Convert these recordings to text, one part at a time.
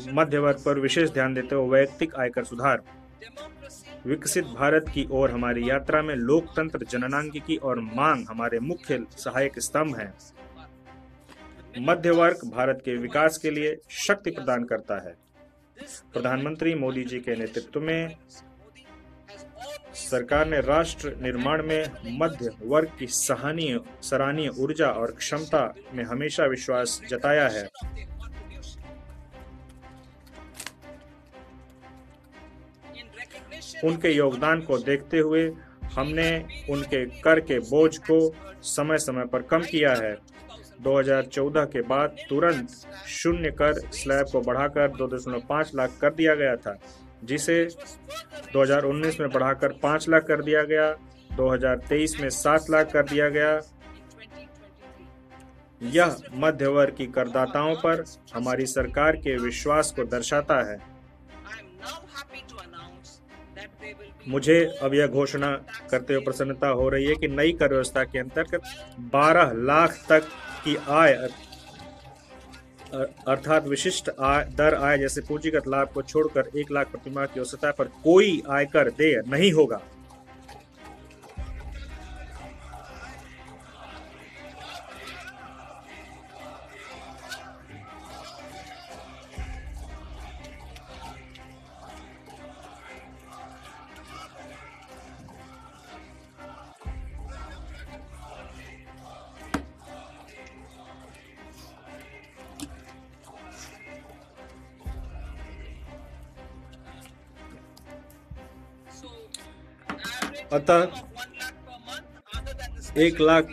मध्य वर्ग पर विशेष ध्यान देते हुए वैयक्तिक आयकर सुधार। विकसित भारत की ओर हमारी यात्रा में लोकतंत्र, जननांगिकी और मांग हमारे मुख्य सहायक स्तंभ हैं। मध्य वर्ग भारत के विकास के लिए शक्ति प्रदान करता है। प्रधानमंत्री मोदी जी के नेतृत्व में सरकार ने राष्ट्र निर्माण में मध्य वर्ग की सराहनीय ऊर्जा और क्षमता में हमेशा विश्वास जताया है। उनके योगदान को देखते हुए हमने उनके कर के बोझ को समय समय पर कम किया है। 2014 के बाद तुरंत शून्य कर स्लैब को बढ़ाकर 2.5 लाख कर दिया गया था, जिसे 2019 में बढ़ाकर 5 लाख कर दिया गया, 2023 में 7 लाख कर दिया गया। यह मध्य वर्ग की करदाताओं पर हमारी सरकार के विश्वास को दर्शाता है। मुझे अब यह घोषणा करते हुए प्रसन्नता हो रही है कि नई कर व्यवस्था के अंतर्गत 12 लाख तक की आय अर्थात विशिष्ट दर आय जैसे पूंजीगत लाभ को छोड़कर 1 लाख प्रतिमाह की औसत पर कोई आयकर देय नहीं होगा। अतः 1 लाख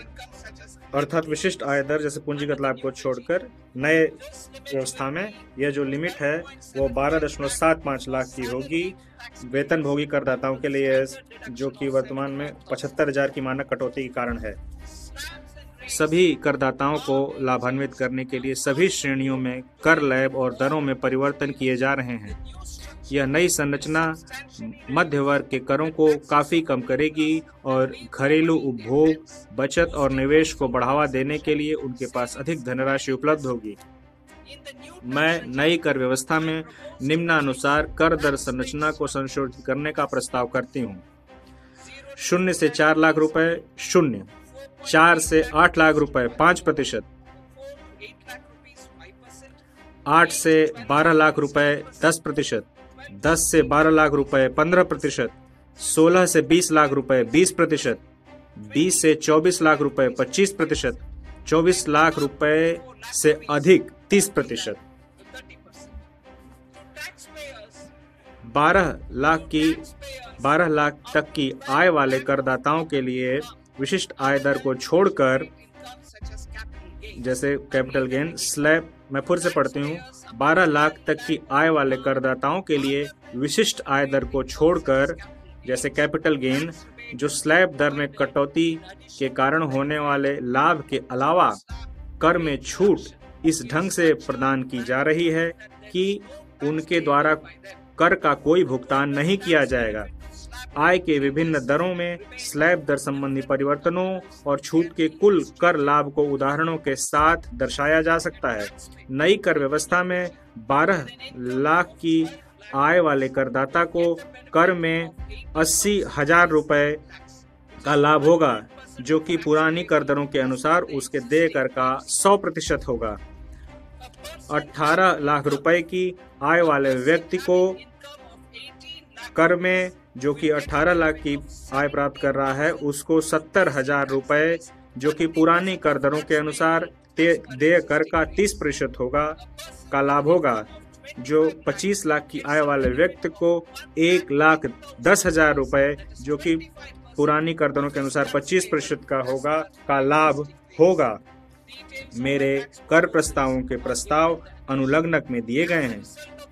अर्थात विशिष्ट आय दर जैसे पूंजीगत लाभ को छोड़कर नए व्यवस्था में यह जो लिमिट है वो 12.75 लाख की होगी वेतनभोगी करदाताओं के लिए, जो कि वर्तमान में 75,000 की मानक कटौती के कारण है। सभी करदाताओं को लाभान्वित करने के लिए सभी श्रेणियों में कर लैब और दरों में परिवर्तन किए जा रहे हैं। यह नई संरचना मध्य वर्ग के करों को काफी कम करेगी और घरेलू उपभोग, बचत और निवेश को बढ़ावा देने के लिए उनके पास अधिक धनराशि उपलब्ध होगी। मैं नई कर व्यवस्था में निम्नानुसार कर दर संरचना को संशोधित करने का प्रस्ताव करती हूँ। 0 से 4 लाख रुपए 0, 4 से 8 लाख रुपए 5%, 8 से 12 लाख रुपए 10%, 10 से 12 लाख रुपए 15%, 16 से 20 लाख रुपए 20%, 20 से 24 लाख रुपए 25%, 24 लाख रुपए से अधिक 30%, 12 लाख तक की आय वाले करदाताओं के लिए विशिष्ट आय दर को छोड़कर जैसे कैपिटल गेन स्लैब, मैं फिर से पढ़ती हूँ, 12 लाख तक की आय वाले करदाताओं के लिए विशिष्ट आय दर को छोड़कर जैसे कैपिटल गेन, जो स्लैब दर में कटौती के कारण होने वाले लाभ के अलावा कर में छूट इस ढंग से प्रदान की जा रही है कि उनके द्वारा कर का कोई भुगतान नहीं किया जाएगा। आय के विभिन्न दरों में स्लैब दर संबंधी परिवर्तनों और छूट के कुल कर लाभ को उदाहरणों के साथ दर्शाया जा सकता है। नई कर व्यवस्था में 12 लाख की आय वाले करदाता को कर में 80,000 रुपए का लाभ होगा, जो कि पुरानी कर दरों के अनुसार उसके देय कर का 100% होगा। 18 लाख रुपए की आय वाले व्यक्ति को कर में, जो कि 18 लाख की आय प्राप्त कर रहा है, उसको 70,000 रुपए, जो कि पुरानी कर दरों के अनुसार देय कर का 30% होगा, का लाभ होगा। जो 25 लाख की आय वाले व्यक्ति को 1,10,000 रुपए, जो कि पुरानी कर दरों के अनुसार 25% का होगा, का लाभ होगा। मेरे कर प्रस्तावों के प्रस्ताव अनुलग्नक में दिए गए हैं।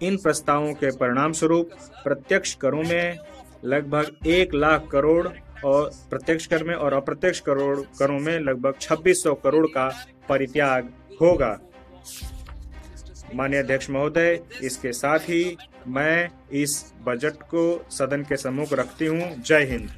इन प्रस्तावों के परिणाम स्वरूप प्रत्यक्ष करों में लगभग 1 लाख करोड़ और प्रत्यक्ष कर में और अप्रत्यक्ष करों में लगभग 2600 करोड़ का परित्याग होगा। माननीय अध्यक्ष महोदय, इसके साथ ही मैं इस बजट को सदन के सम्मुख रखती हूँ। जय हिंद।